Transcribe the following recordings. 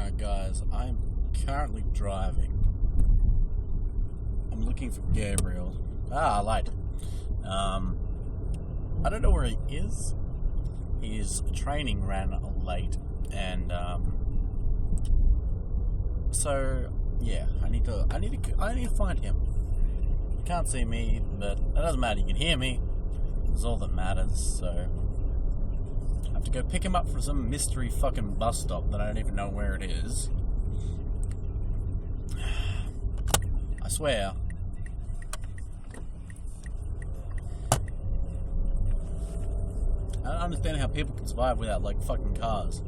Alright guys, I'm currently driving. I'm looking for Gabriel. I lied. I don't know where he is. His training ran late, and so yeah, I need to find him. He can't see me, but that doesn't matter. He can hear me. That's all that matters. So I have to go pick him up from some mystery fucking bus stop that I don't even know where it is. I swear. I don't understand how people can survive without, like, fucking cars.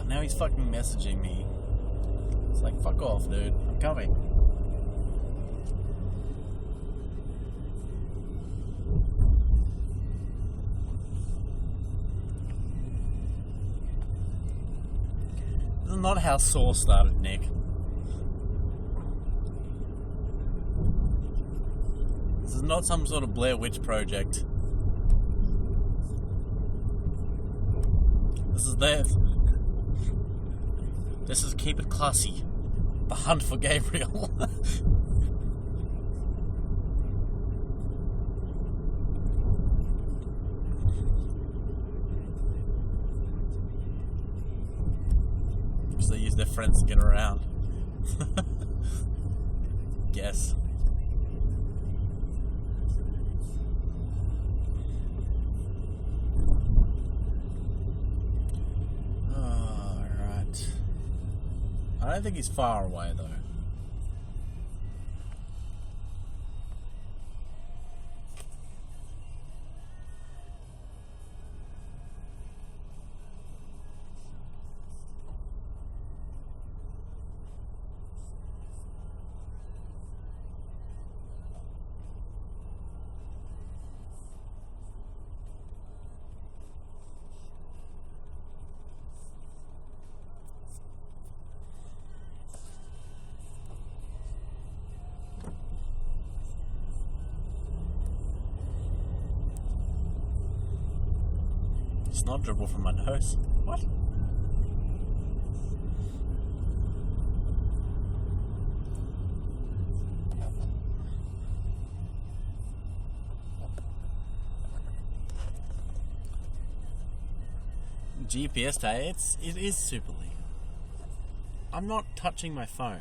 Now he's fucking messaging me. It's like, fuck off, dude. I'm coming. This is not how Saw started, Nick. This is not some sort of Blair Witch project. This is theirs. This is Keep It Classy. The Hunt for Gabriel. So they use their friends to get around. Guess. I don't think he's far away, though. Snot dribble from my nose. What? GPS day, it is super legal. I'm not touching my phone.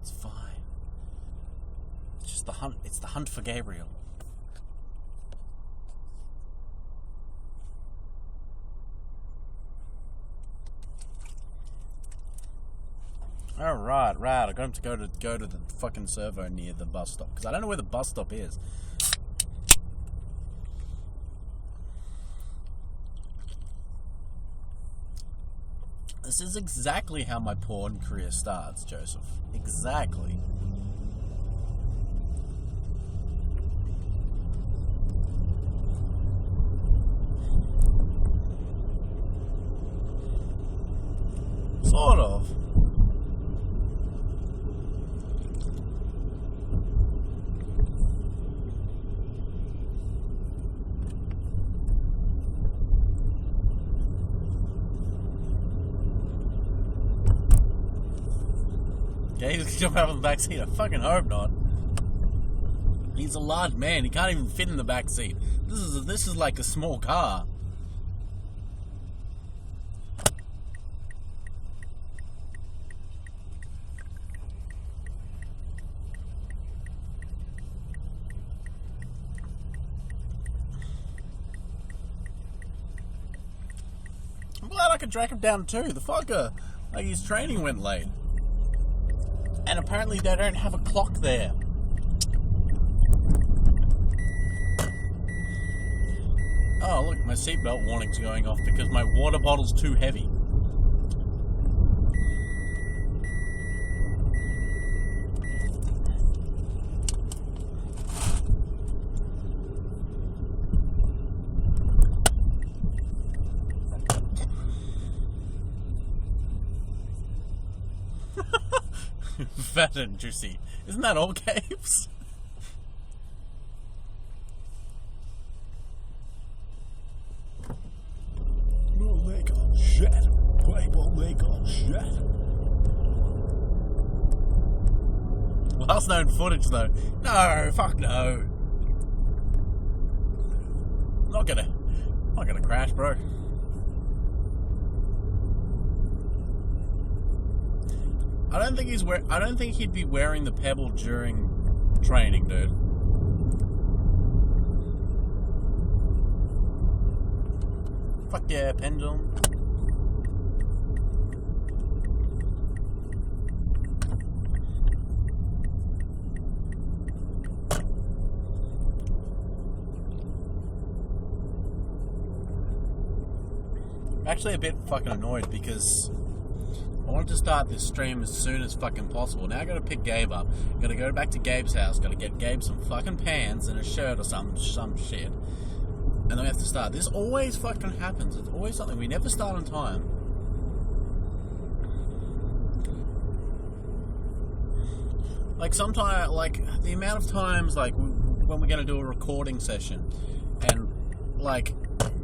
It's fine. It's just the hunt. It's the hunt for Gabriel. All right. I got him to go to the fucking servo near the bus stop because I don't know where the bus stop is. This is exactly how my porn career starts, Joseph. Exactly. Sort of. Yeah, he's gonna jump out of the back seat. I fucking hope not. He's a large man. He can't even fit in the back seat. This is like a small car. I'm glad I could track him down too. The fucker, like his training went late. And apparently they don't have a clock there. Oh, look, my seatbelt warning's going off because my water bottle's too heavy. fat and juicy. Isn't that all caves? We'll make on shit. We'll make on shit. Last known footage though. No, fuck no. Not gonna crash, bro. I don't think he'd be wearing the pebble during training, dude. Fuck yeah, pendulum. I'm actually a bit fucking annoyed because I wanted to start this stream as soon as fucking possible. Now I gotta pick Gabe up. Gotta go back to Gabe's house. Gotta get Gabe some fucking pants and a shirt or some shit. And then we have to start. This always fucking happens. It's always something. We never start on time. Like sometimes, like the amount of times, like when we're gonna do a recording session, and like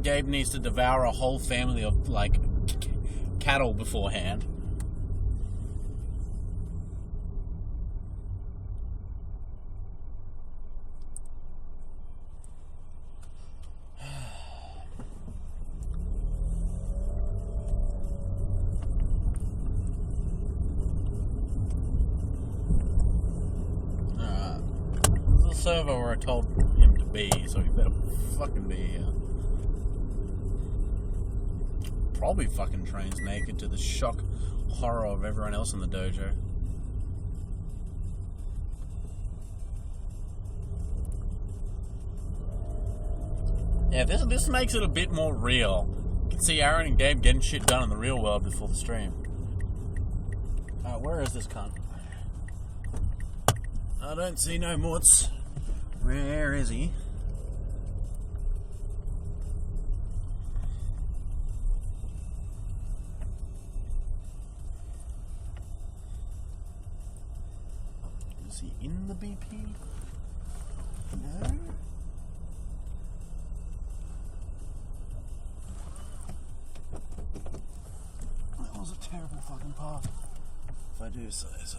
Gabe needs to devour a whole family of like cattle beforehand. Server where I told him to be, so he better fucking be here. Probably fucking trains naked to the shock horror of everyone else in the dojo. Yeah, this makes it a bit more real. You can see Aaron and Gabe getting shit done in the real world before the stream. Where is this cunt? I don't see no Mutz. Where is he? Is he in the BP? No. That was a terrible fucking path, if I do say so.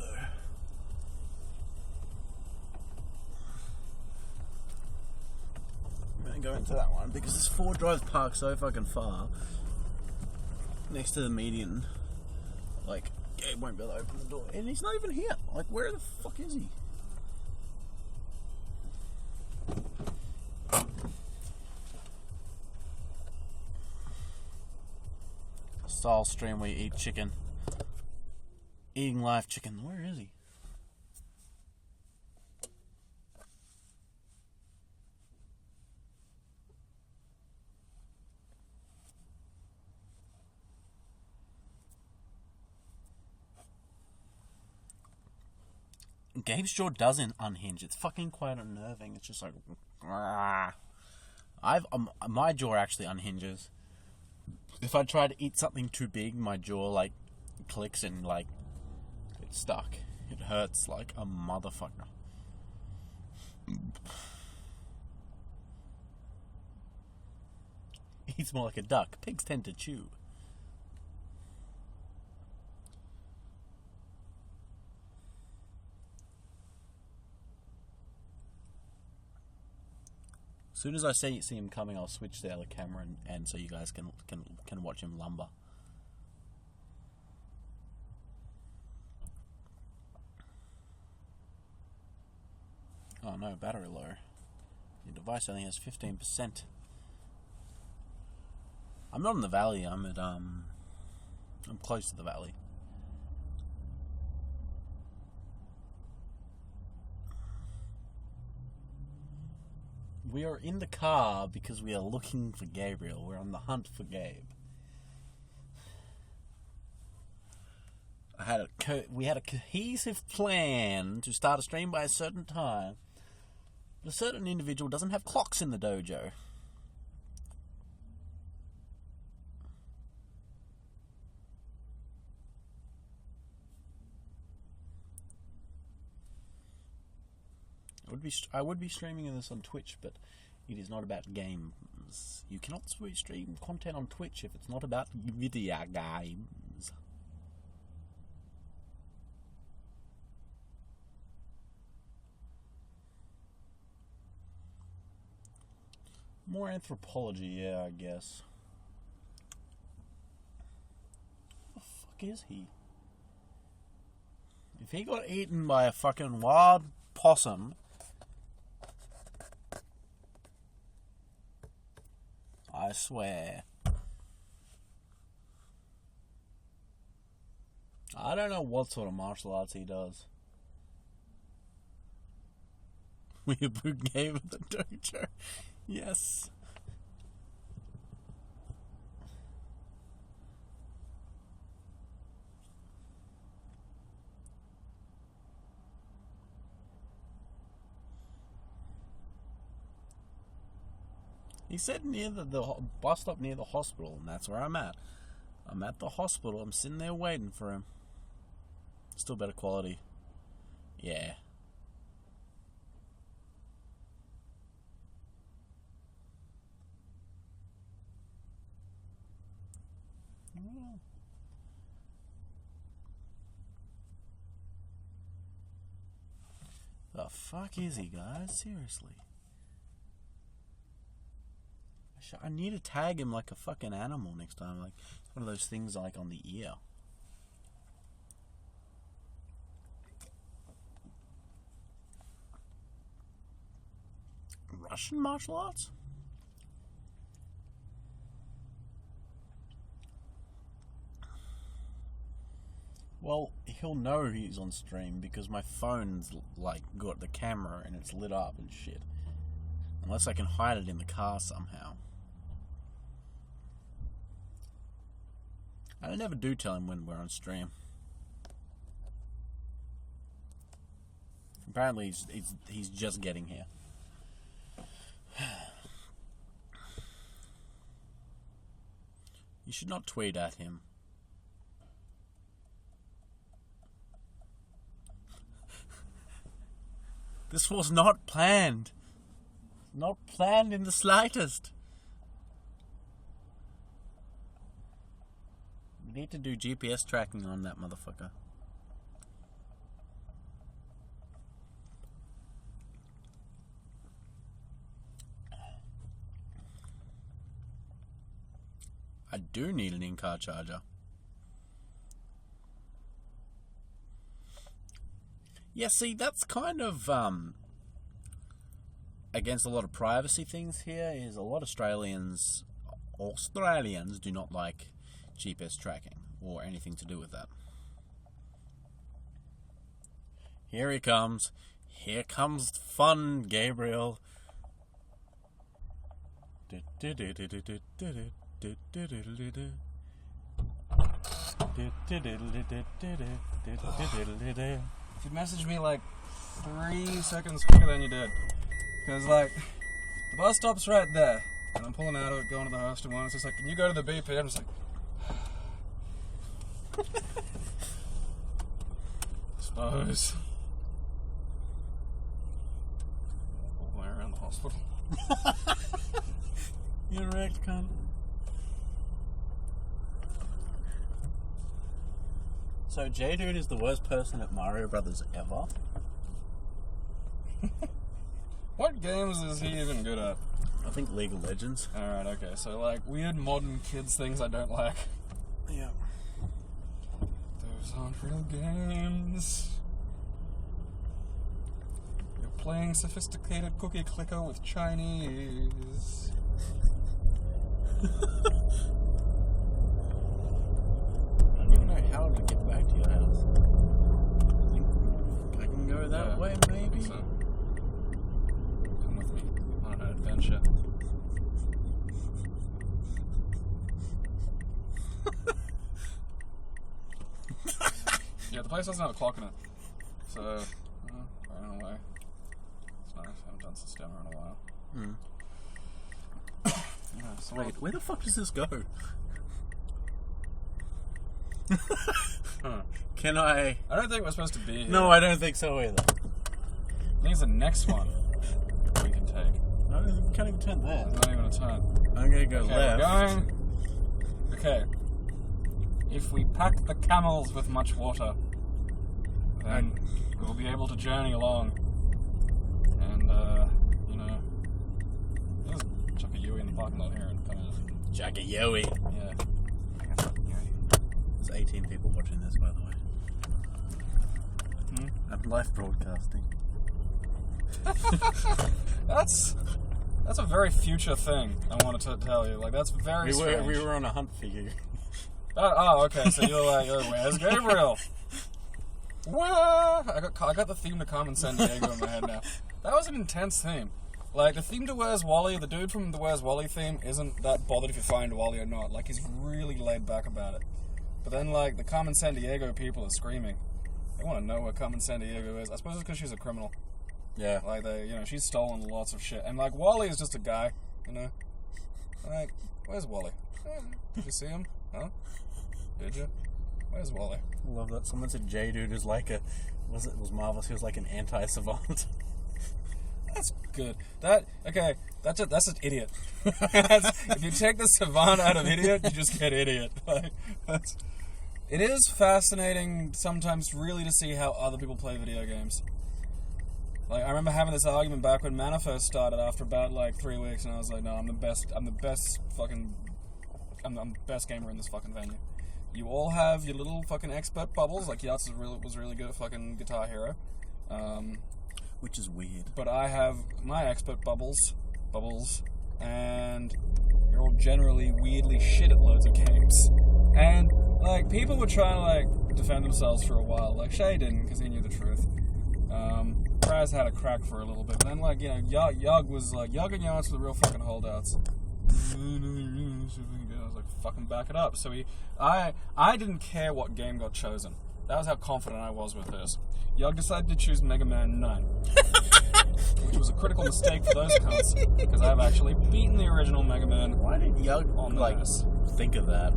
Go into that one because this Ford drives parked so fucking far next to the median. Like, Gabe won't be able to open the door, and he's not even here. Like, where the fuck is he? Style stream where you eat chicken, eating live chicken. Where is he? We're Gabe's jaw doesn't unhinge. It's fucking quite unnerving. It's just like, my jaw actually unhinges. If I try to eat something too big, my jaw like clicks and like it's stuck. It hurts like a motherfucker. Eats more like a duck. Pigs tend to chew. As soon as I see him coming, I'll switch the other camera and so you guys can watch him lumber. Oh no, battery low. Your device only has 15%. I'm not in the valley. I'm close to the valley. We are in the car because we are looking for Gabriel. We're on the hunt for Gabe. We had a cohesive plan to start a stream by a certain time. But a certain individual doesn't have clocks in the dojo. I would be streaming this on Twitch, but it is not about games. You cannot stream content on Twitch if it's not about video games. More anthropology, yeah, I guess. What the fuck is he? If he got eaten by a fucking wild possum, I swear. I don't know what sort of martial arts he does. Weeaboo game at the dojo. Yes. He said near the bus stop near the hospital, and that's where I'm at. I'm at the hospital. I'm sitting there waiting for him. Still better quality. Yeah. The fuck is he, guys? Seriously. I need to tag him like a fucking animal next time. Like one of those things like on the ear. Russian martial arts? Well, he'll know he's on stream because my phone's like got the camera and it's lit up and shit. Unless I can hide it in the car somehow. I never do tell him when we're on stream. Apparently he's just getting here. You should not tweet at him. This was not planned. Not planned in the slightest. We need to do GPS tracking on that motherfucker. I do need an in-car charger. Yeah, see, that's kind of against a lot of privacy things here. Is a lot of Australians do not like GPS tracking or anything to do with that. Here he comes. Here comes fun, Gabriel. If you'd messaged me like 3 seconds quicker than you did. Because, like, the bus stop's right there. And I'm pulling out of it, going to the hostel one. It's just like, can you go to the BP? I'm just like, suppose. All the way around the hospital. You're wrecked, cunt. So J-Dude is the worst person at Mario Brothers ever. What games is he even good at? I think League of Legends. Alright, okay. So, like, weird modern kids things I don't like. Yeah. Those aren't real games. You're playing sophisticated cookie clicker with Chinese. I don't even know how to get back to your house. I think I can go that way, maybe? So, come with me on an adventure. Yeah, the place doesn't have a clock in it. So, right away. It's nice. I haven't done Sistema in a while. Mm. Yeah, so Wait, where the fuck does this go? Can I... I don't think we're supposed to be here. No, I don't think so either. Means the next one we can take. No, you can't even turn there. It's not even a turn. I'm gonna go Okay, left. we're going. Okay. If we pack the camels with much water, then we'll be able to journey along. And, there's chuck a Yui in the parking lot here and come in. Jack a Yowie. Yeah. There's 18 people watching this, by the way. I'm live broadcasting. That's a very future thing I wanted to tell you. Like, that's very strange. We were on a hunt for you. Oh, okay. So you're like, where's Gabriel? Wah! I got the theme to Carmen San Diego in my head now. That was an intense theme. Like, the theme to Where's Wally, the dude from the Where's Wally theme isn't that bothered if you find Wally or not. Like, he's really laid back about it. But then, like, the Carmen San Diego people are screaming. They want to know where Carmen San Diego is. I suppose it's because she's a criminal. Yeah. Like, she's stolen lots of shit. And, like, Wally is just a guy, Like, where's Wally? Did you see him? Huh? Did you? Where's Wally? I love that. Someone said J-Dude is like it was marvelous. He was like an anti-savant. That's good. That's an idiot. If you take the savant out of idiot, you just get idiot. Like, it is fascinating sometimes really to see how other people play video games. Like, I remember having this argument back when Mana first started after about, 3 weeks, and I was like, no, I'm the best gamer in this fucking venue. You all have your little fucking expert bubbles, like Yachts was really good at fucking Guitar Hero. Which is weird. But I have my expert bubbles, and you're all generally weirdly shit at loads of games. And, people were trying to, defend themselves for a while. Like, Shay didn't, because he knew the truth. Raz had a crack for a little bit. And then, Yug was Yug and Yachts were the real fucking holdouts. I was like, fucking back it up. So I didn't care what game got chosen. That was how confident I was with this. Yug decided to choose Mega Man 9. Which was a critical mistake for those cunts, because I've actually beaten the original Mega Man. Why did Yug, think of that?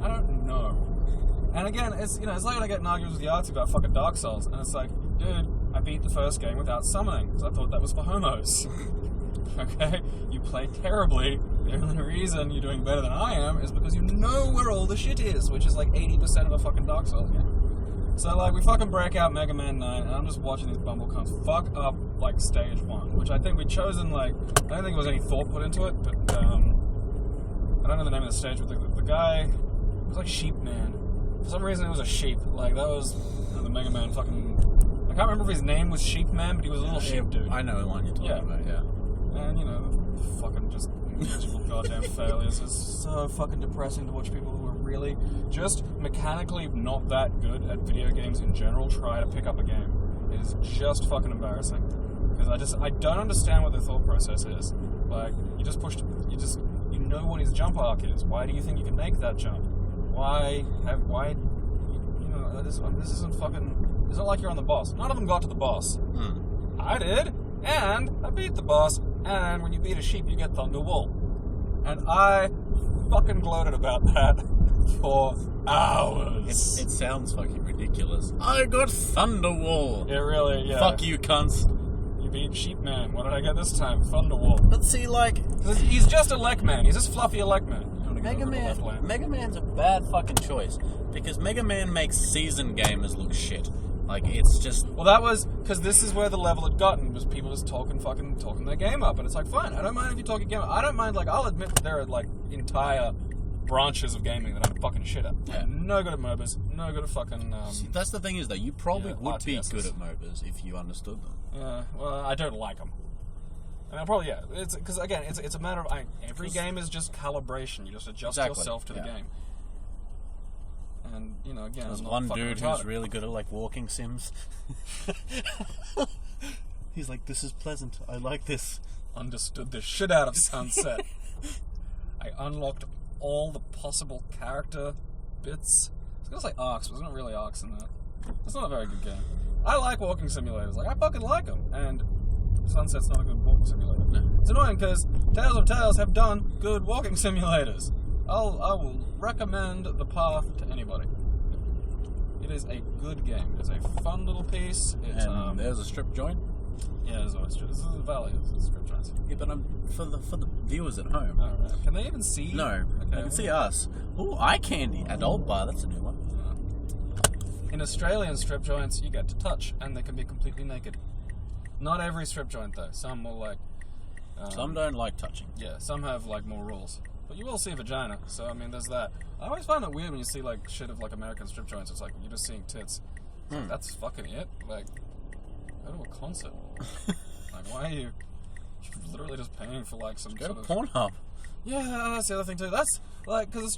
I don't know. And again, it's it's like when I get in arguments with Yahtzee about fucking Dark Souls, and it's like, dude, I beat the first game without summoning, because I thought that was for homos. Okay? You play terribly. The only reason you're doing better than I am is because you know where all the shit is, which is 80% of a fucking Dark Souls game. So, we fucking break out Mega Man 9, and I'm just watching these bumble cunts fuck up, stage 1, which I think we'd chosen, I don't think there was any thought put into it, but, I don't know the name of the stage, but the guy, it was Sheep Man. For some reason, it was a sheep. That was the Mega Man fucking... I can't remember if his name was Sheep Man, but he was a little sheep dude. I know the one you're talking about, yeah. And, fucking just miserable goddamn failures. It's so fucking depressing to watch people who are really just mechanically not that good at video games in general try to pick up a game. It is just fucking embarrassing. Because I don't understand what their thought process is. You just pushed... You know what his jump arc is. Why do you think you can make that jump? This isn't fucking... It's not like you're on the boss. None of them got to the boss. I did, and I beat the boss, and when you beat a sheep, you get Thunder Wool. And I fucking gloated about that for hours. It sounds fucking ridiculous. I got Thunder Wool. It really, yeah. Fuck you, cunts. You beat Sheep Man. What did I get this time? Thunder Wool. But see, he's just a Lek Man. He's just fluffy a Lek Man. Mega Man's a bad fucking choice, because Mega Man makes seasoned gamers look shit. It's just... Well, that was... Because this is where the level had gotten, was people just talking their game up. And it's fine, I don't mind if you talk your game up. I don't mind, I'll admit that there are, entire branches of gaming that I'm fucking shit at. Yeah. I'm no good at MOBAs, no good at fucking... See, that's the thing is, though, you probably would RTSs. be good at MOBAs if you understood them. Well, I don't like them. And I probably, it's... Because, again, it's a matter of... every game is just calibration. You just adjust yourself to the game. And, again, there's one dude who's really good at, walking sims. He's like, this is pleasant. I like this. Understood the shit out of Sunset. I unlocked all the possible character bits. I was going to say arcs, but there's not really arcs in that. It's not a very good game. I like walking simulators. I fucking like them. And Sunset's not a good walking simulator. No. It's annoying because Tales of Tales have done good walking simulators. I will recommend The Path to anybody. It is a good game. It's a fun little piece. And there's a strip joint. Yeah, there's always this is the valley of strip joints. Yeah, but I'm for the viewers at home. Oh, right. Can they even see? No, Okay. they can see us. Oh, eye candy, adult bar. That's a new one. In Australian strip joints, you get to touch, and they can be completely naked. Not every strip joint, though. Some will like. Some don't like touching. Yeah, some have like more rules. But you will see vagina, so I mean, there's that. I always find it weird when you see like shit of like American strip joints. It's like you're just seeing tits. Like, that's fucking it. Like, go to a concert. Like, why are you? You're literally just paying for like some Go to sort of. Pornhub. Yeah, that's the other thing too. That's like because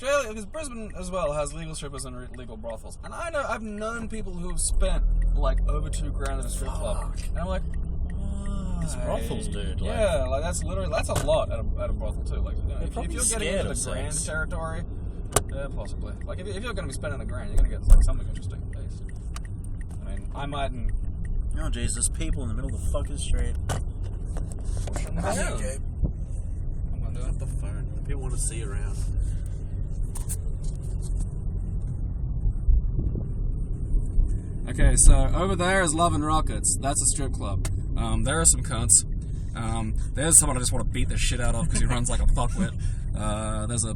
Brisbane as well has legal strippers and legal brothels, and I've known people who have spent like over $2,000 at a strip club, and I'm like, It's brothels, dude. Like, yeah, like that's a lot at a brothel too. Like, you know, if probably you're getting scared into of the grand sex. territory, yeah, possibly. Like if you're going to be spending $1,000, you're going to get like something interesting at least. I mean, I mightn't. Oh Jesus! People in the middle of the fucking street. I'm not doing The phone. People want to see around. Okay, so over there is Love and Rockets. That's a strip club. There are some cunts. There's someone I just want to beat the shit out of because he runs like a fuckwit. There's a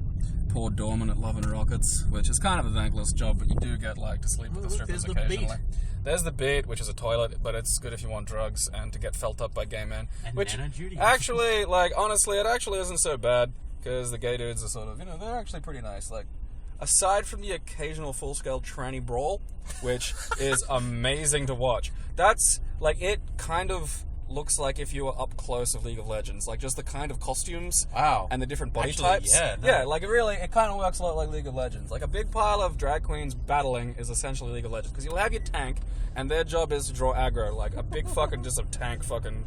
poor doorman at Love and Rockets, which is kind of a thankless job, but you do get like to sleep with the strippers there's the occasionally. There's the beat, which is a toilet, but it's good if you want drugs and to get felt up by gay men. And which Nana Judy. actually, like honestly, it actually isn't so bad because the gay dudes are sort of, they're actually pretty nice. Like, aside from the occasional full-scale tranny brawl, which is amazing to watch, that's like it kind of looks like if you were up close of League of Legends, like just the kind of costumes and the different body types. Yeah, Like it kind of works a lot like League of Legends. Like a big pile of drag queens battling is essentially League of Legends because you'll have your tank, and their job is to draw aggro. Like a big fucking just a tank fucking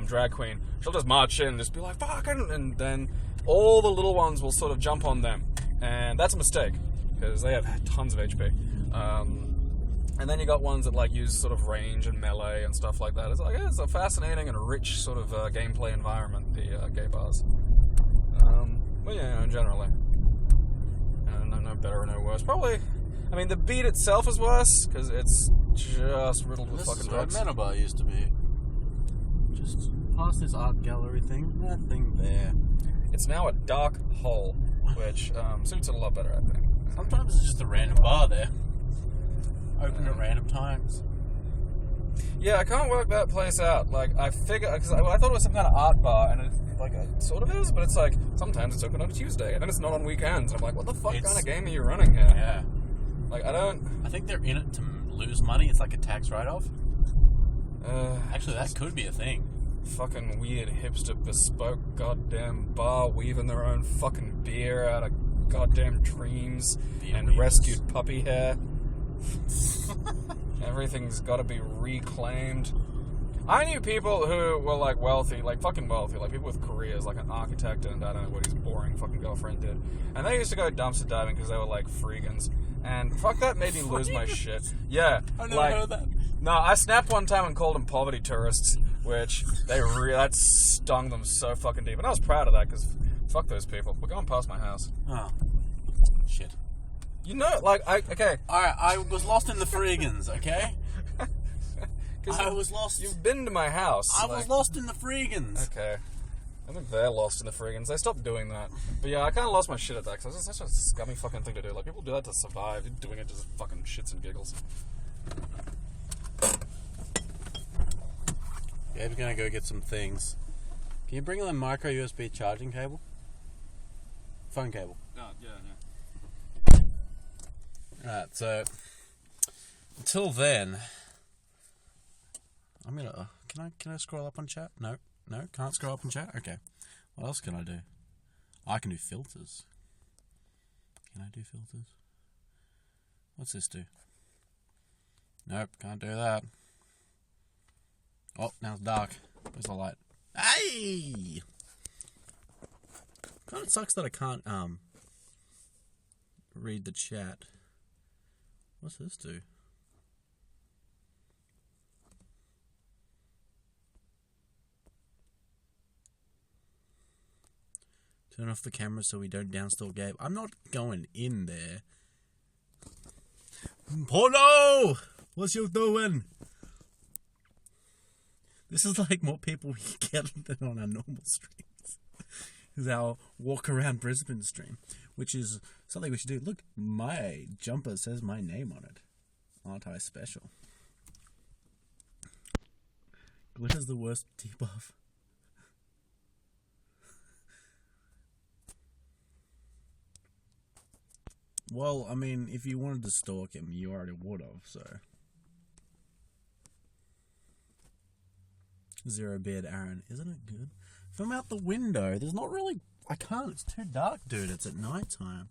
drag queen. She'll just march in and just be like fucking, and then all the little ones will sort of jump on them, and that's a mistake because they have tons of HP. And then you got ones that like use sort of range and melee and stuff like that. It's like it's a fascinating and rich sort of gameplay environment, the gay bars. But yeah, generally, no better or no worse. Probably, I mean, the beat itself is worse because it's just riddled with fucking drugs. This is where Manabar used to be. Just past this art gallery thing, nothing there. It's now a dark hole, which suits it a lot better, I think. Sometimes it's just a random bar there. Open at random times. Yeah, I can't work that place out. Like, I figure, because I thought it was some kind of art bar, and it sort of is, but it's like, sometimes it's open on a Tuesday, and then it's not on weekends. I'm like, what the fuck kind of game are you running here? Yeah. Like, I think they're in it to lose money. It's like a tax write-off. Actually, that could be a thing. Fucking weird hipster bespoke goddamn bar weaving their own fucking beer out of goddamn dreams and rescued puppy hair. Everything's got to be reclaimed. I knew people who were like wealthy, like fucking wealthy, like people with careers, like an architect and I don't know what his boring fucking girlfriend did. And they used to go dumpster diving because they were like freegans. And fuck, that made me lose my shit. Yeah. I never heard that. No, I snapped one time and called them poverty tourists, which that stung them so fucking deep. And I was proud of that because fuck those people. We're going past my house. Oh. Shit. You know, like, okay. I was lost in the Freegans, okay? I was lost. You've been to my house. I was lost in the Freegans. Okay. I think they're lost in the Freegans. They stopped doing that. But yeah, I kind of lost my shit at that because it's such a scummy fucking thing to do. Like, people do that to survive. You're doing it just fucking shits and giggles. Gabe's gonna go get some things. Can you bring a micro USB charging cable? Phone cable. Oh, yeah. Alright, so until then, I'm gonna. Can I scroll up on chat? No, can't scroll up on chat. Okay, what else can I do? I can do filters. Can I do filters? What's this do? Nope, can't do that. Oh, now it's dark. Where's the light? Hey! Kind of sucks that I can't read the chat. What's this do? Turn off the camera so we don't downstall Gabe. I'm not going in there. Porno! What you doing? This is like more people we get than on our normal streams. This is our walk around Brisbane stream, which is something we should do. Look, my jumper says my name on it. Aren't I special? Glitter's the worst debuff. Well, I mean, if you wanted to stalk him, you already would have, so. Zero beard Aaron, isn't it good? Film out the window. There's not really... I can't, it's too dark, dude. It's at night time.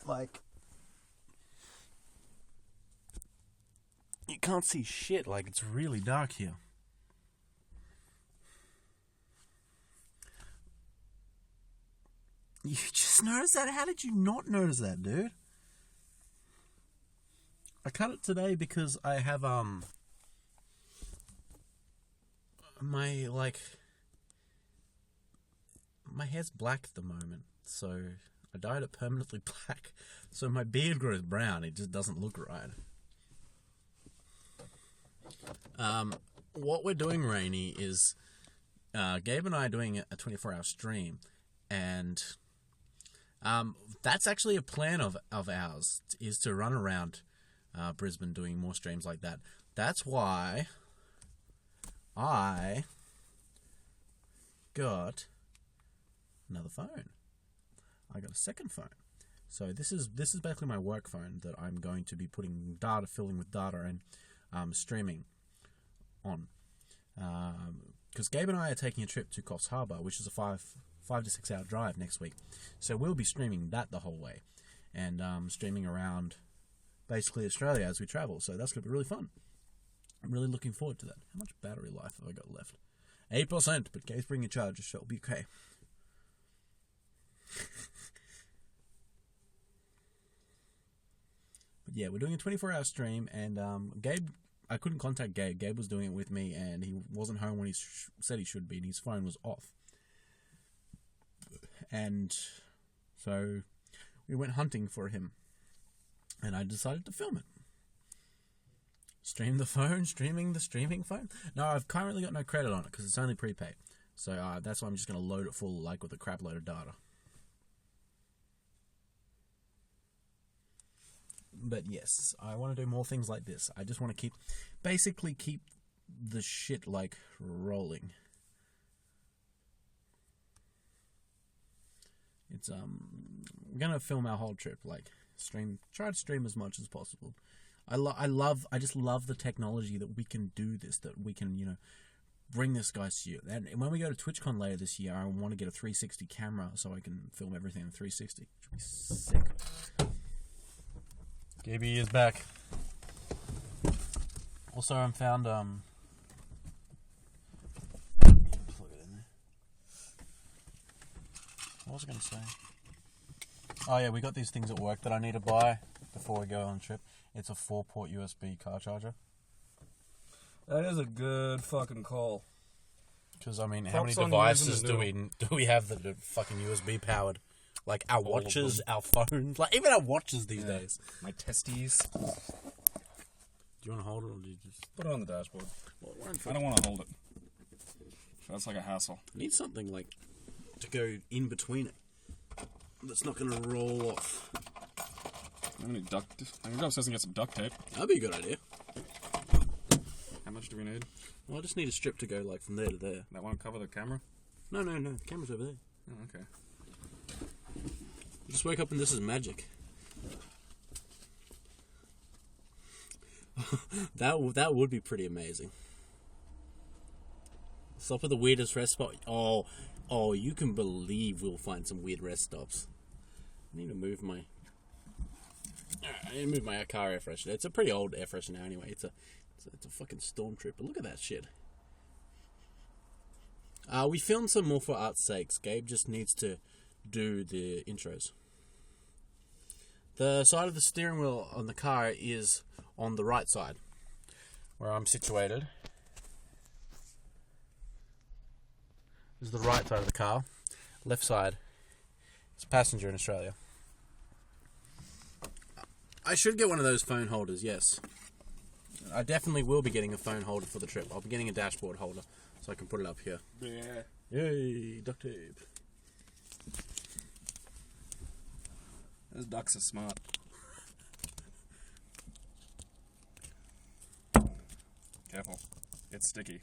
Like... You can't see shit, like, it's really dark here. You just noticed that? How did you not notice that, dude? I cut it today because I have, my, like, my hair's black at the moment, so I dyed it permanently black, so my beard grows brown, it just doesn't look right. What we're doing, Rainy, is, Gabe and I are doing a 24-hour stream, and, that's actually a plan of ours, is to run around Brisbane doing more streams like that. That's why I got another phone. I got a second phone. So this is basically my work phone that I'm going to be filling with data and streaming on. Because Gabe and I are taking a trip to Coffs Harbour, which is a 5 to 6 hour drive next week. So we'll be streaming that the whole way, and streaming around basically Australia as we travel. So that's going to be really fun. I'm really looking forward to that. How much battery life have I got left? 8%, but Gabe's bringing a charger, so it'll be okay. But yeah, we're doing a 24-hour stream, and Gabe, I couldn't contact Gabe. Gabe was doing it with me, and he wasn't home when he said he should be, and his phone was off. And so we went hunting for him, and I decided to film it. Stream the phone, streaming the streaming phone. No, I've currently got no credit on it because it's only prepaid. So that's why I'm just going to load it full, like, with a crap load of data. But yes, I want to do more things like this. I just want to basically keep the shit, like, rolling. It's, we're going to film our whole trip, like, try to stream as much as possible. I just love the technology that we can do this, that we can, you know, bring this guys to you. And when we go to TwitchCon later this year, I want to get a 360 camera so I can film everything in 360. Which would be sick. Gaby is back. Also, I found, plug it in there. What was I going to say? Oh yeah, we got these things at work that I need to buy before we go on a trip. It's a 4-port USB car charger. That is a good fucking call. Because, I mean, how many devices do we have that are fucking USB powered? Like, our watches, our phones, like, even our watches these days. My testes. Do you want to hold it, or do you just... Put it on the dashboard. Well, I don't want to hold it. That's like a hassle. I need something, like, to go in between it. That's not going to roll off. I can go upstairs and get some duct tape. That'd be a good idea. How much do we need? Well, I just need a strip to go, like, from there to there. That won't cover the camera? No. The camera's over there. Oh, okay. I just woke up and this is magic. that would be pretty amazing. Stop at the weirdest rest spot. Oh, you can believe we'll find some weird rest stops. I need to move my car air freshener. It's a pretty old air freshener anyway. It's a fucking Stormtrooper. Look at that shit. We filmed some more for art's sakes. Gabe just needs to do the intros. The side of the steering wheel on the car is on the right side, where I'm situated. This is the right side of the car. Left side is passenger in Australia. I should get one of those phone holders, yes. I definitely will be getting a phone holder for the trip. I'll be getting a dashboard holder so I can put it up here. Yeah. Yay, duct tape. Those ducks are smart. Careful. It's sticky.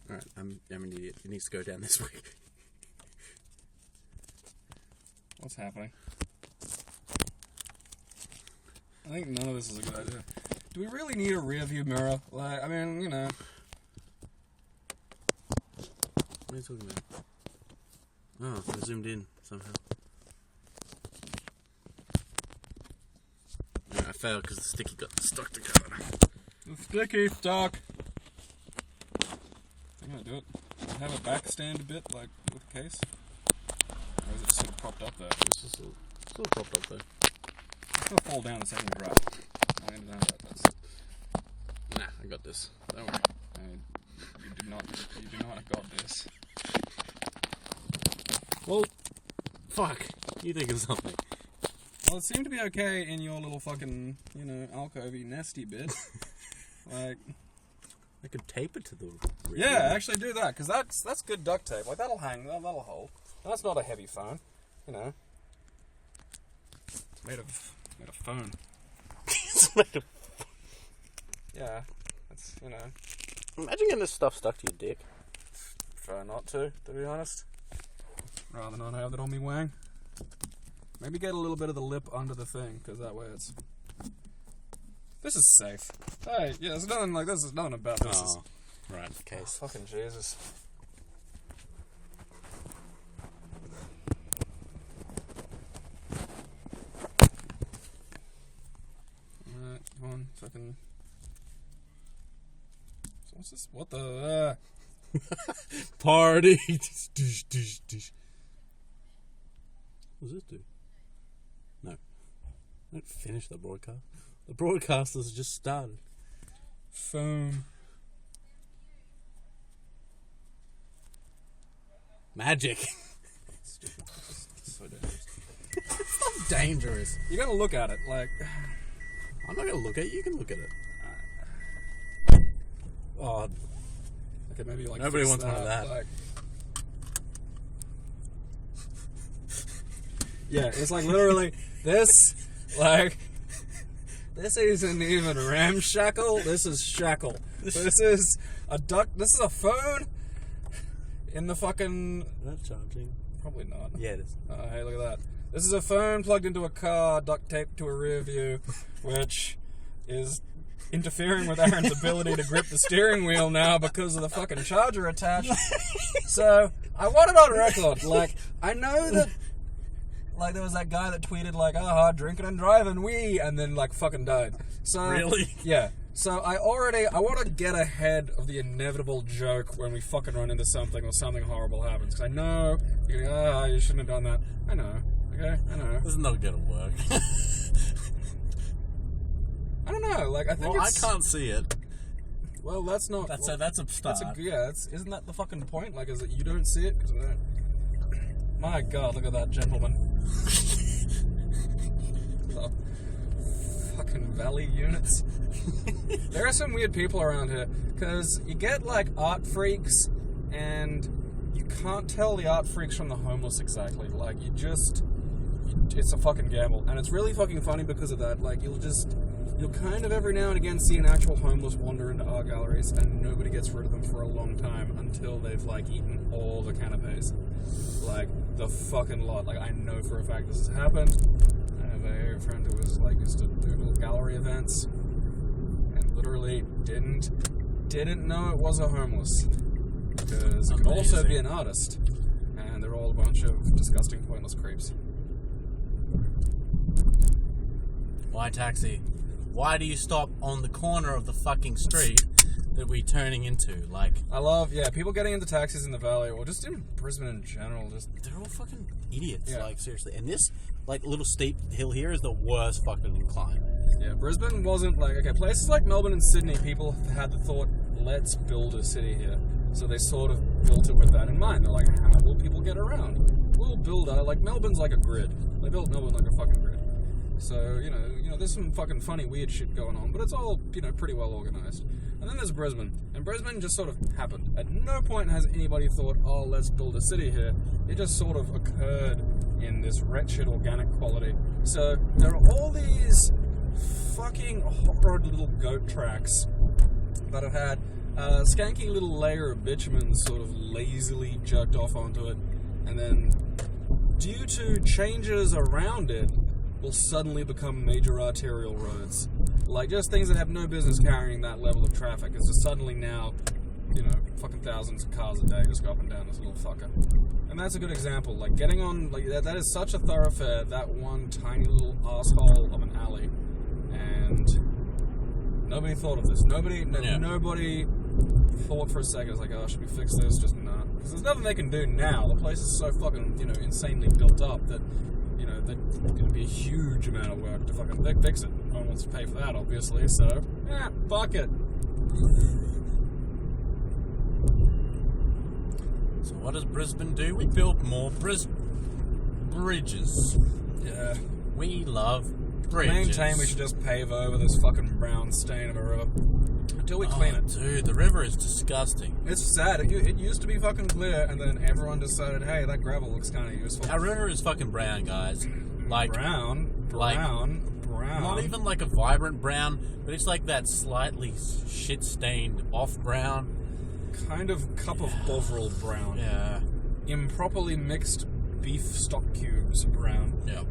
Alright, I'm an idiot. It needs to go down this way. What's happening? I think none of this is a good idea. Do we really need a rear view mirror? Like, I mean, you know. What are you talking about? Oh, I zoomed in somehow. No, I failed because the sticky got stuck together. The sticky stuck. I'm gonna do it. Does it have a back stand a bit, like with the case? Or is it sort of propped up there? It's just still propped up there. It's gonna fall down the second you drop. I understand that. That's. Nah, I got this. Don't worry. You do not got this. Well, fuck. You think of something. Well, it seemed to be okay in your little fucking, you know, alcovey nesty bit. Like, I could tape it to the rear. yeah, actually do that, because that's good duct tape. Like, that'll hang, that'll hold. That's not a heavy phone, you know. It's made of phone. It's made of... Yeah, that's, you know. Imagine getting this stuff stuck to your dick. Try not to be honest. Rather not have it on me wang. Maybe get a little bit of the lip under the thing, because that way it's... This is safe. Hey, yeah, there's nothing like this. There's nothing about this. Oh, right. Okay. Fucking Jesus. Alright, come on, fucking... So what's this? What the... Party. What does this do? No. Don't finish the broadcast. The broadcast has just started. Phone. Magic. Stupid. It's so dangerous. It's not dangerous. You gotta look at it, like... I'm not gonna look at it. You can look at it. Oh, Okay, maybe like... nobody fix wants one of that. Like... Yeah, it's like literally this, like... This isn't even Ramshackle, this is Shackle. This is a duck, this is a phone in the fucking... That's charging. Probably not. Yeah, it is. Oh, hey, look at that. This is a phone plugged into a car, duct taped to a rear view, which is interfering with Aaron's ability to grip the steering wheel now because of the fucking charger attached. So, I want it on record. Like, I know that... Like, there was that guy that tweeted, like, aha, drinking and driving, and then, like, fucking died. So, Really? Yeah. So, I want to get ahead of the inevitable joke when we fucking run into something or something horrible happens. Because I know, you're going, you shouldn't have done that. I know. Okay? I know. This is not gonna work. I don't know. Like, I think Well, I it's... can't see it. Well, that's not... That's well, a start. isn't that the fucking point? Like, is it you don't see it? Because I don't... My God, look at that gentleman. Oh, fucking valley units. There are some weird people around here, because you get, like, art freaks, and you can't tell the art freaks from the homeless exactly. Like, it's a fucking gamble. And it's really fucking funny because of that. Like, you'll kind of every now and again see an actual homeless wander into art galleries, and nobody gets rid of them for a long time until they've, like, eaten all the canapes. Like, the fucking lot. Like, I know for a fact this has happened. I have a friend who was, like, used to do little gallery events, and literally didn't know it was a homeless. Because it could also be an artist. And they're all a bunch of disgusting, pointless creeps. Why taxi? Why do you stop on the corner of the fucking street that we're turning into? Like, I love, people getting into taxis in the valley, or just in Brisbane in general, they're all fucking idiots, Yeah. like, seriously. And this, like, little steep hill here is the worst fucking climb. Yeah, Brisbane wasn't like, okay, places like Melbourne and Sydney, people had the thought, let's build a city here. So they sort of built it with that in mind. They're like, how will people get around? We'll build like Melbourne's like a grid. They built Melbourne like a fucking grid. So, you know, there's some fucking funny, weird shit going on, but it's all, you know, pretty well organized. And then there's Brisbane. And Brisbane just sort of happened. At no point has anybody thought, oh, let's build a city here. It just sort of occurred in this wretched organic quality. So there are all these fucking horrid little goat tracks that have had a skanky little layer of bitumen sort of lazily jerked off onto it. And then, due to changes around it, will suddenly become major arterial roads. Like, just things that have no business carrying that level of traffic. It's just suddenly now, you know, fucking thousands of cars a day just go up and down this little fucker. And that's a good example. Like, getting on, like, that is such a thoroughfare, that one tiny little asshole of an alley. And nobody thought of this. Nobody thought for a second, it's like, oh, should we fix this? Just nah. Because there's nothing they can do now. The place is so fucking, you know, insanely built up that, you know, that it'd be a huge amount of work to fucking fix it. No one wants to pay for that, obviously, so, fuck it. So what does Brisbane do? We build more bridges. Yeah. We love bridges. Maintain we should just pave over this fucking brown stain of a river until we clean it. Dude, the river is disgusting. It's sad. It used to be fucking clear, and then everyone decided, hey, that gravel looks kind of useful. Our river is fucking brown, guys. Like brown. Not even like a vibrant brown, but it's like that slightly shit-stained off brown. Kind of cup of Bovril brown. Yeah. Improperly mixed beef stock cubes brown. Yeah.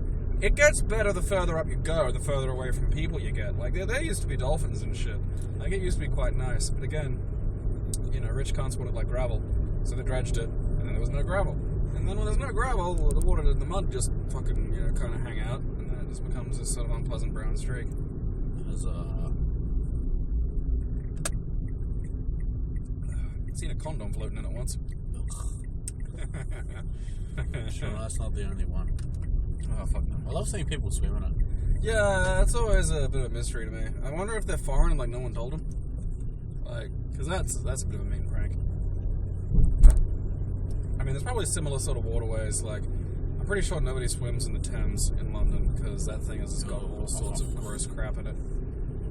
It gets better the further up you go, the further away from people you get. Like, there used to be dolphins and shit. Like, it used to be quite nice. But again, you know, rich cunts wanted, like, gravel. So they dredged it, and then there was no gravel. And then when there's no gravel, the water and the mud just fucking, you know, kind of hang out. And then it just becomes this sort of unpleasant brown streak. There's I've seen a condom floating in it once. Sure, that's not the only one. Oh, fuck no. I love seeing people swim in it. Yeah, that's always a bit of a mystery to me. I wonder if they're foreign and, like, no one told them. Like, because that's a bit of a mean prank. I mean, there's probably similar sort of waterways. Like, I'm pretty sure nobody swims in the Thames in London because that thing has got all sorts of gross crap in it.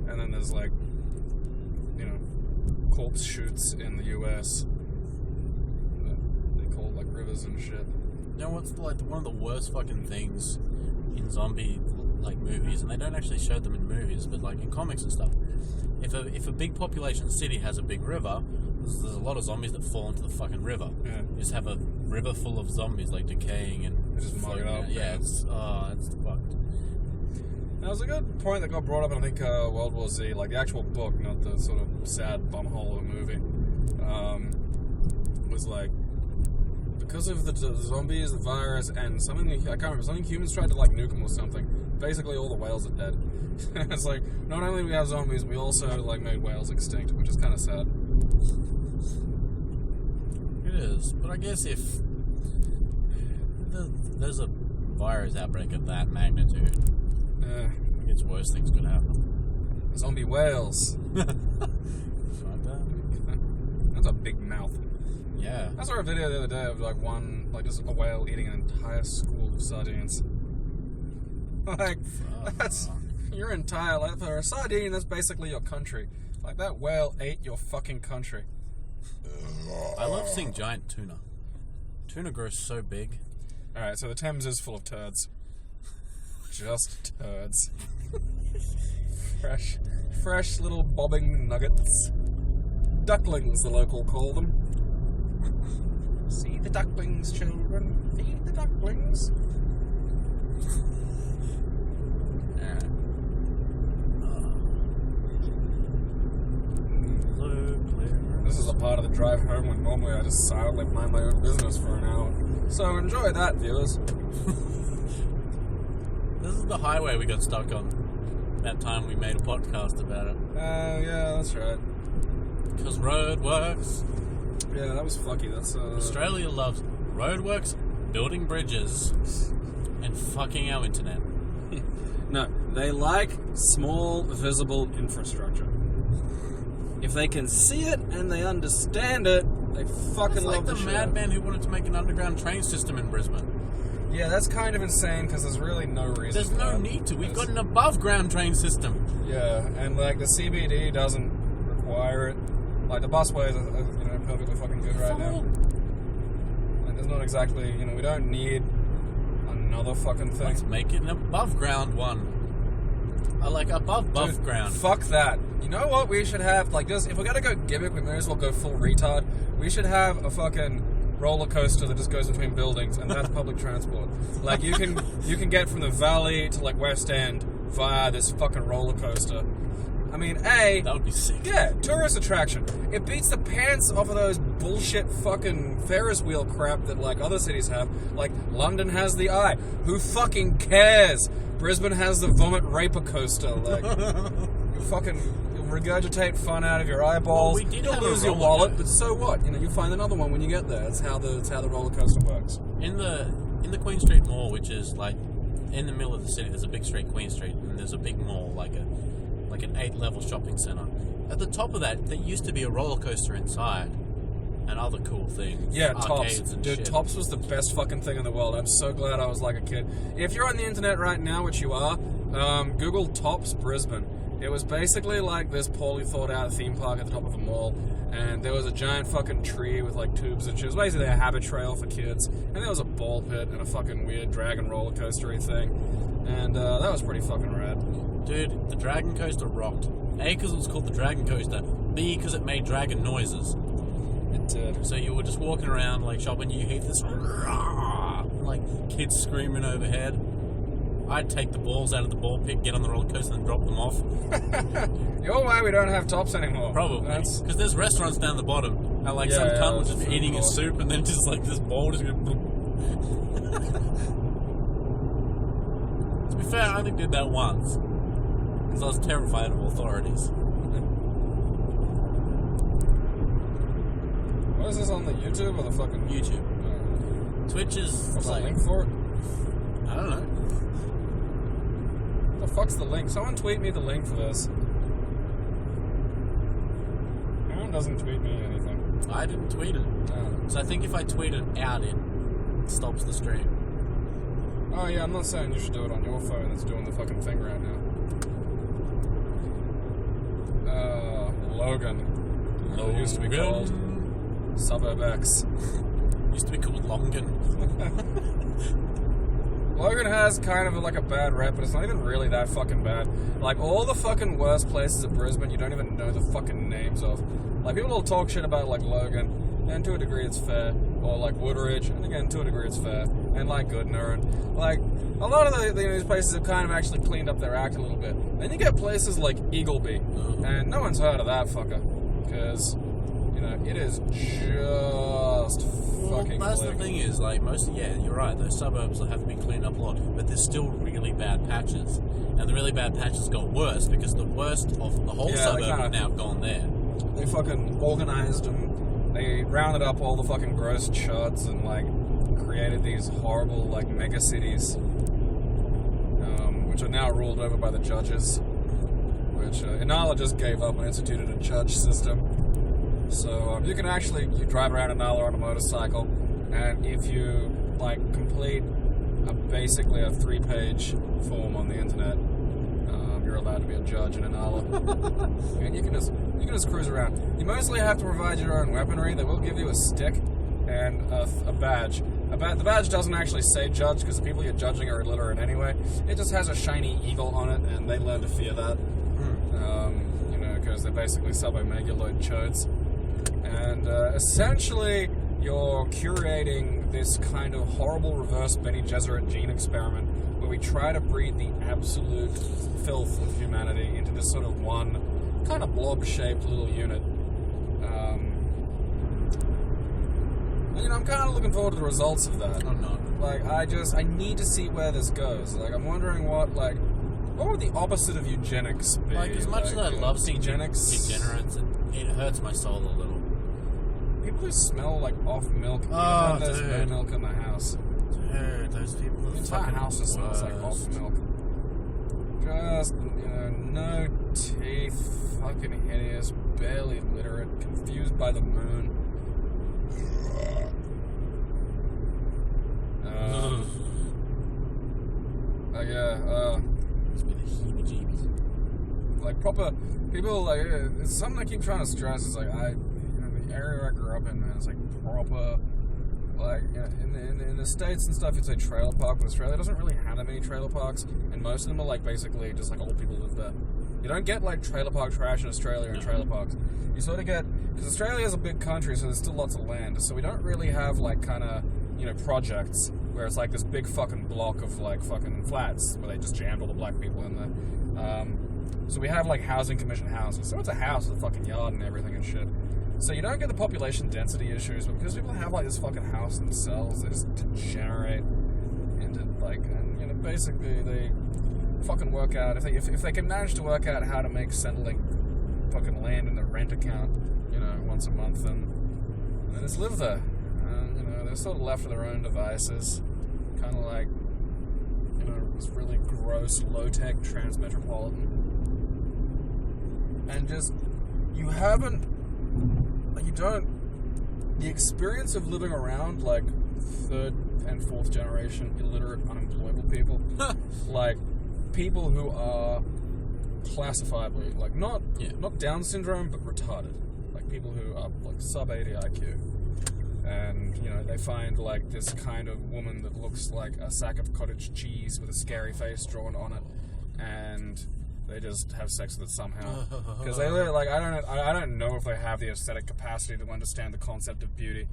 And then there's, like, you know, corpse shoots in the US that they call, like, rivers and shit. You know what's like one of the worst fucking things in zombie like movies, and they don't actually show them in movies, but like in comics and stuff. If a big population city has a big river, there's a lot of zombies that fall into the fucking river. Yeah. You just have a river full of zombies like decaying and They just mug it up. Yeah, it's fucked. That was a good point that got brought up in, I think, World War Z, like the actual book, not the sort of sad bumhole of a movie. Was like, because of the zombies, the virus, and something, I can't remember, something humans tried to like nuke them or something. Basically, all the whales are dead. It's like, not only do we have zombies, we also like made whales extinct, which is kind of sad. It is, but I guess if there's a virus outbreak of that magnitude, it's worse things could happen. Zombie whales. Fuck that. That's a big mouth. Yeah. I saw a video the other day of just a whale eating an entire school of sardines. Like, that's your entire life. For a sardine, that's basically your country. Like, that whale ate your fucking country. I love seeing giant tuna. Tuna grows so big. Alright, so the Thames is full of turds. Just turds. Fresh little bobbing nuggets. Ducklings, the local call them. See the ducklings, children. Feed the ducklings. This is a part of the drive home when normally I just silently mind my own business for an hour. So enjoy that, viewers. This is the highway we got stuck on that time we made a podcast about it. Yeah, that's right. Because roadworks. Yeah, that was fucky. That's Australia loves roadworks, building bridges, and fucking our internet. No, they like small, visible infrastructure. If they can see it and they understand it, They fucking It's like love the shit. madman who wanted to make an underground train system in Brisbane. Yeah, that's kind of insane because there's really no reason. There's for no that. need to. We've got an above ground train system. Yeah, and like the CBD doesn't require it. Like the busways are perfectly fucking good right now. And there's not exactly, we don't need another fucking thing. Let's make it an above ground one. I like above Dude, ground. Fuck that. You know what we should have? Like, just if we're gonna go gimmick, we may as well go full retard. We should have a fucking roller coaster that just goes between buildings, and that's public transport. Like, you can get from the Valley to like West End via this fucking roller coaster. I mean, That would be sick. yeah, tourist attraction. It beats the pants off of those bullshit fucking Ferris wheel crap that like other cities have. Like London has the Eye. Who fucking cares? Brisbane has the Vomit Raper coaster. Like, you fucking regurgitate fun out of your eyeballs. Well, we did You'll have a lose your roller wallet, coaster. but so what? You find another one when you get there. That's how the roller coaster works. In the Queen Street Mall, which is like in the middle of the city, there's a big street, Queen Street, and there's a big mall, like an 8-level shopping centre. At the top of that, there used to be a roller coaster inside, and other cool things. Yeah, Tops. Arcades and Dude, shit. Tops was the best fucking thing in the world. I'm so glad I was like a kid. If you're on the internet right now, which you are, Google Tops Brisbane. It was basically like this poorly thought out theme park at the top of a mall, and there was a giant fucking tree with like tubes and shit. It was basically a habit trail for kids, and there was a ball pit and a fucking weird dragon roller coastery thing, and that was pretty fucking rad. Dude, the Dragon Coaster rocked. A, because it was called the Dragon Coaster. B, because it made dragon noises. It did. So you were just walking around, like, shopping, you hear this, like, kids screaming overhead. I'd take the balls out of the ball pit, get on the roller coaster, and drop them off. You're why we don't have Tops anymore. Probably. That's... Because there's restaurants down the bottom. And, like, Yeah, some yeah, cunt was there's just a food eating his court. soup, and then just, like, this ball just going... To be fair, I only did that once. Because I was terrified of authorities. What is this on the YouTube or the fucking... YouTube. Twitch is, What's the like... link for it? I don't know. What the fuck's the link? Someone tweet me the link for this. Aaron doesn't tweet me anything. I didn't tweet it. So I think if I tweet it out, it stops the stream. Oh yeah, I'm not saying you should do it on your phone. It's doing the fucking thing right now. Logan. It used to be called Suburb X. Used to be called Longan. Logan has kind of like a bad rep, but it's not even really that fucking bad. Like, all the fucking worst places in Brisbane, you don't even know the fucking names of. Like, people will talk shit about, like, Logan, and to a degree it's fair. Or, like, Woodridge, and again, to a degree it's fair. And, like, Goodner, and, like, a lot of these places have kind of actually cleaned up their act a little bit. Then you get places like Eagleby, and no one's heard of that fucker. Because, it is just fucking That's click. the thing is, like, you're right, those suburbs have been cleaned up a lot, but there's still really bad patches. And the really bad patches got worse because the worst of the whole suburb have now gone there. They fucking organized them. They rounded up all the fucking gross chuds and, like, created these horrible, like, mega cities, which are now ruled over by the judges, which Inala just gave up and instituted a judge system. So you can actually, you drive around Inala on a motorcycle, and if you, like, complete basically a 3-page form on the internet, you're allowed to be a judge in Inala. And you can just cruise around. You mostly have to provide your own weaponry. They will give you a stick and a badge. The badge doesn't actually say judge because the people you're judging are illiterate anyway. It just has a shiny eagle on it, and they learn to fear that. Because they're basically sub-omegaloid chodes. And essentially, you're curating this kind of horrible reverse Bene Gesserit gene experiment where we try to breed the absolute filth of humanity into this sort of one kind of blob-shaped little unit. I'm kind of looking forward to the results of that. I'm not. Like, I need to see where this goes. Like, I'm wondering what would the opposite of eugenics be? Like, as much as I love seeing eugenics, degenerates, it hurts my soul a little. people who smell like off milk, Oh, even when there's no dude. milk in the house. Dude, those people are The entire fucking house just smells like off worst. milk. Just, no teeth, fucking hideous, barely literate, confused by the moon. Must be the heebie-jeebies. Like proper people, like it's something I keep trying to stress. Is like the area I grew up in, man, it's like proper. Like in the States and stuff, you'd say trailer park, but Australia doesn't really have that many trailer parks, and most of them are like basically just like old people live there. You don't get like trailer park trash in Australia and trailer parks. You sort of get, because Australia is a big country, so there's still lots of land, so we don't really have like kind of projects where it's like this big fucking block of like fucking flats where they just jammed all the black people in there. So we have like housing commission houses, so it's a house with a fucking yard and everything and shit. So you don't get the population density issues, but because people have like this fucking house themselves, they just degenerate into like, and basically they fucking work out if they can manage to work out how to make settling fucking land in their rent account, once a month, and they just live there. They're sort of left to their own devices, kind of like this really gross, low-tech transmetropolitan, and just the experience of living around like third and fourth generation illiterate, unemployable people, like people who are classifiably like not Down syndrome but retarded, like people who are like sub 80 IQ, and they find like this kind of woman that looks like a sack of cottage cheese with a scary face drawn on it, and they just have sex with it somehow. Because they like, I don't know if they have the aesthetic capacity to understand the concept of beauty.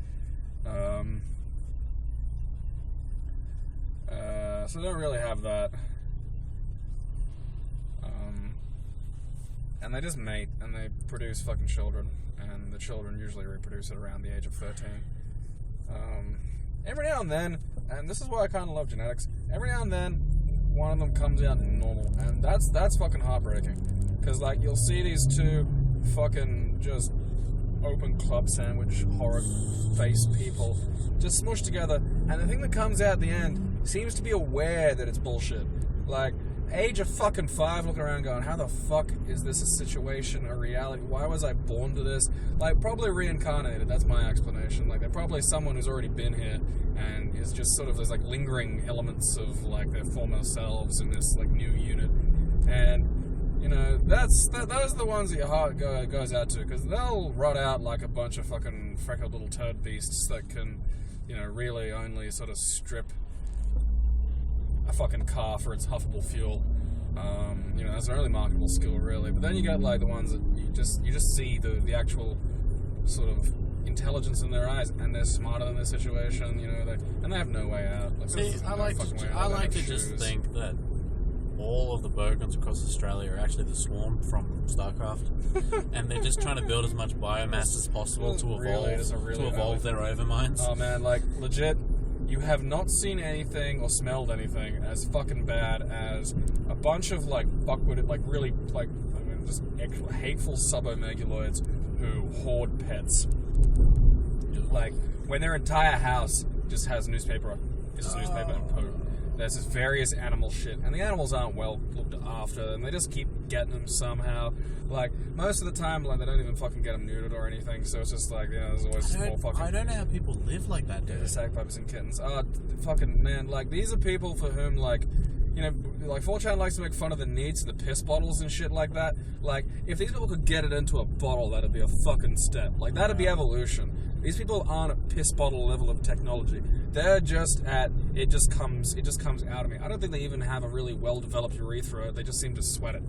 So they don't really have that. And they just mate, and they produce fucking children, and the children usually reproduce at around the age of 13. Every now and then, and this is why I kind of love genetics, every now and then, one of them comes out normal, and that's fucking heartbreaking. Because, like, you'll see these two fucking just open club sandwich, horror face people just smushed together, and the thing that comes out at the end seems to be aware that it's bullshit. Like, age of fucking 5 looking around going, how the fuck is this a situation, a reality? Why was I born to this? Like, probably reincarnated, that's my explanation. Like, they're probably someone who's already been here and is just sort of, there's like lingering elements of like their former selves in this like new unit. And, those are the ones that your heart goes out to, because they'll rot out like a bunch of fucking freckled little turd beasts that can, really only sort of strip a fucking car for its huffable fuel. That's their only marketable skill, really. But then you get like the ones that you just see the actual sort of intelligence in their eyes, and they're smarter than their situation. They have no way out. Like, see, I like to just think that all of the bogans across Australia are actually the swarm from StarCraft, and they're just trying to build as much biomass as possible to evolve their overminds. Oh man, like legit. You have not seen anything or smelled anything as fucking bad as a bunch of like buckwitted, like really like just hateful subomeguloids who hoard pets. Like when their entire house just has newspaper, it's just newspaper and poo. There's this various animal shit, and the animals aren't well looked after, and they just keep getting them somehow. Like, most of the time, like, they don't even fucking get them neutered or anything, so it's just like, there's always small fucking... I don't know how people live like that, dude. Sack puppies and kittens. Fucking, man, like, these are people for whom, like, like, 4chan likes to make fun of the needs of the piss bottles and shit like that. Like, if these people could get it into a bottle, that'd be a fucking step. Like, that'd be evolution. These people aren't at piss bottle level of technology. They're just at, it just comes out of me. I don't think they even have a really well-developed urethra. They just seem to sweat it.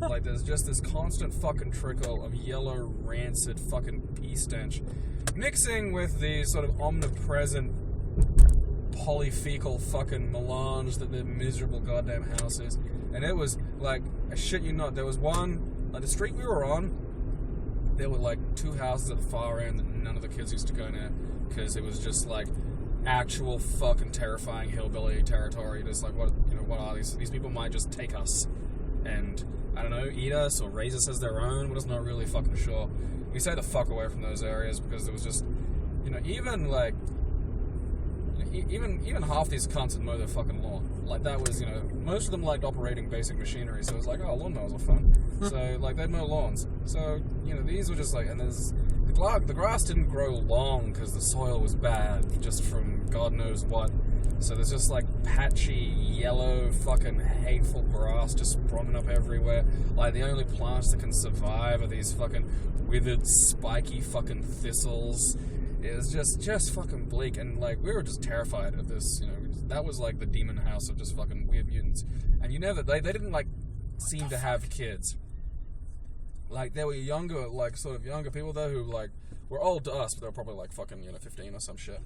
Like, there's just this constant fucking trickle of yellow, rancid fucking pee stench, mixing with the sort of omnipresent polyfecal fucking melange that their miserable goddamn house is. And it was, like, I shit you not, there was one, like, the street we were on, there were, like, 2 houses at the far end that none of the kids used to go near, because it was just, like, actual fucking terrifying hillbilly territory. Just like, what are these? These people might just take us and, I don't know, eat us or raise us as their own. We're just not really fucking sure. We stayed the fuck away from those areas because there was just, even like, even half these cunts would mow their fucking lawn. Like, that was, most of them liked operating basic machinery, so it was like, oh, lawnmowers are fun. So, like, they'd mow lawns. So, these were just like, and there's, the grass didn't grow long because the soil was bad, just from God knows what. So there's just like patchy, yellow, fucking hateful grass just sprung up everywhere. Like the only plants that can survive are these fucking withered, spiky fucking thistles. It was just fucking bleak, and like we were just terrified of this. You know, that was like the demon house of just fucking weird mutants. And you know that they didn't like seem to have kids. Like there were younger, like sort of younger people though who like were old to us, but they were probably like fucking 15 or some shit.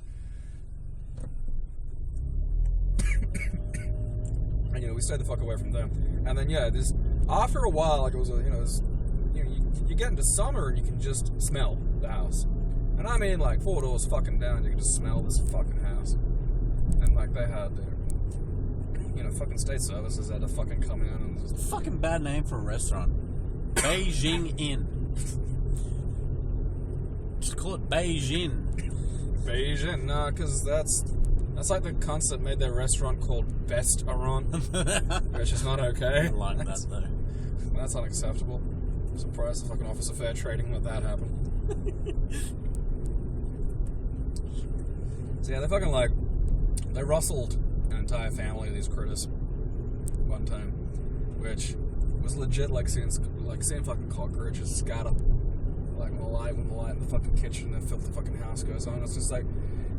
And we stayed the fuck away from them. And then after a while, like it was you get into summer and you can just smell the house. And I mean, like 4 doors fucking down, you can just smell this fucking house. And like they had fucking state services had to fucking come in and just... Fucking bad name for a restaurant. Beijing Inn. Just call it Beijing. Beijing? Nah, because that's like the cunts that made their restaurant called Best Aron, which is not okay. I like that though. That's unacceptable. I'm surprised the fucking Office of Fair Trading let that happen. So yeah, they rustled an entire family of these critters one time, which was legit like seeing fucking cockroaches scatter. Like when the light in the fucking kitchen, the filthy fucking house goes on. It's just like,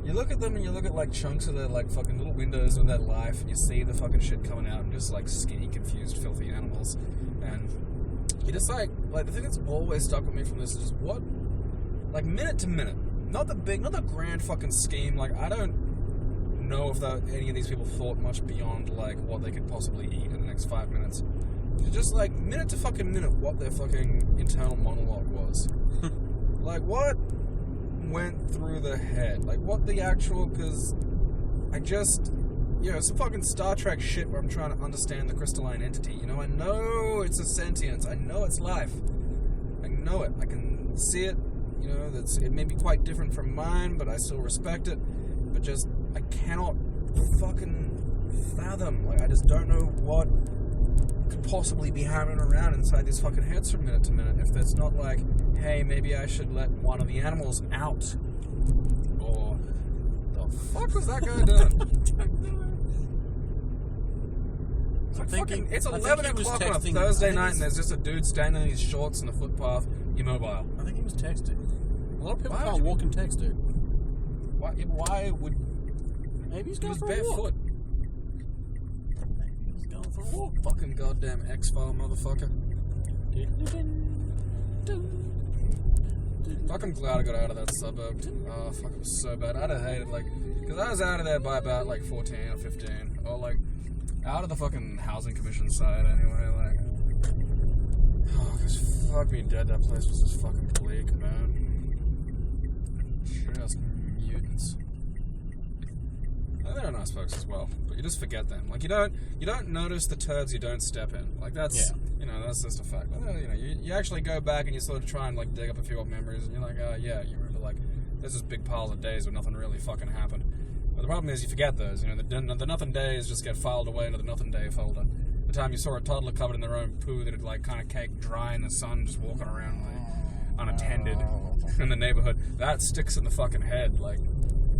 you look at them and you look at like chunks of their like fucking little windows in their life, and you see the fucking shit coming out, and just like skinny, confused, filthy animals. And you just like the thing that's always stuck with me from this is just what, like minute to minute, not the grand fucking scheme. Like I don't know if any of these people thought much beyond like what they could possibly eat in the next 5 minutes. Just like minute to fucking minute what their fucking internal monologue was. Like what went through the head, like what the actual, because I just, some fucking Star Trek shit where I'm trying to understand the crystalline entity. I know it's a sentience, I know it's life, I know it, I can see it, it may be quite different from mine, but I still respect it, but just, I cannot fucking fathom, like I just don't know what could possibly be happening around inside these fucking heads from minute to minute if that's not like, hey, maybe I should let one of the animals out. Or the fuck was that guy doing? It's 11 o'clock on a Thursday night and there's just a dude standing in his shorts in the footpath, immobile. I think he was texting. A lot of people can't walk and text, dude. Why would... Maybe he's going for a barefoot. walk. Maybe he's going for a walk. Fucking goddamn X-File motherfucker. Fuck, I'm glad I got out of that suburb. Oh, fuck, it was so bad. I'd have hated, because I was out of there by about, 14 or 15. Or, out of the fucking housing commission side, anyway, oh, because fuck me dead, that place was just fucking bleak, man. Just mutants. They're nice folks as well, but you just forget them. You don't notice the turds you don't step in. That's, that's just a fact. You actually go back and you sort of try and dig up a few old memories, and you're like, yeah, you remember there's this big pile of days where nothing really fucking happened. But the problem is you forget those. The nothing days just get filed away into the nothing day folder. The time you saw a toddler covered in their own poo that had kind of caked dry in the sun, just walking around unattended in the neighborhood, that sticks in the fucking head.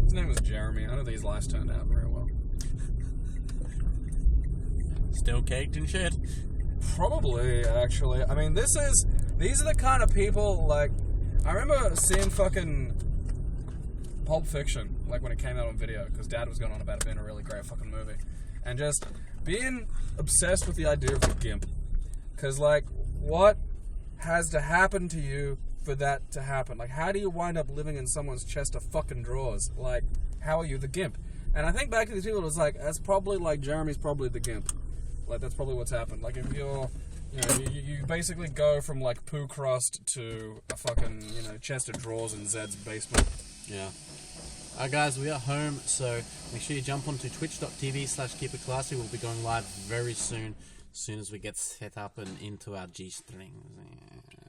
His name was Jeremy. I know these lives turned out very well. Still caked in shit? Probably, actually. I mean, these are the kind of people, I remember seeing fucking Pulp Fiction, when it came out on video, because Dad was going on about it being a really great fucking movie. And just being obsessed with the idea of the GIMP. Because, what has to happen to you for that to happen? How do you wind up living in someone's chest of fucking drawers? How are you the GIMP? And I think back to these people, it was that's probably Jeremy's probably the GIMP. That's probably what's happened. If you're, you basically go from poo crust to a fucking, chest of drawers in Zed's basement. Yeah. Alright guys, we are home, so make sure you jump onto twitch.tv/keepitclassy. We'll be going live very soon as soon as we get set up and into our G-strings. Yeah.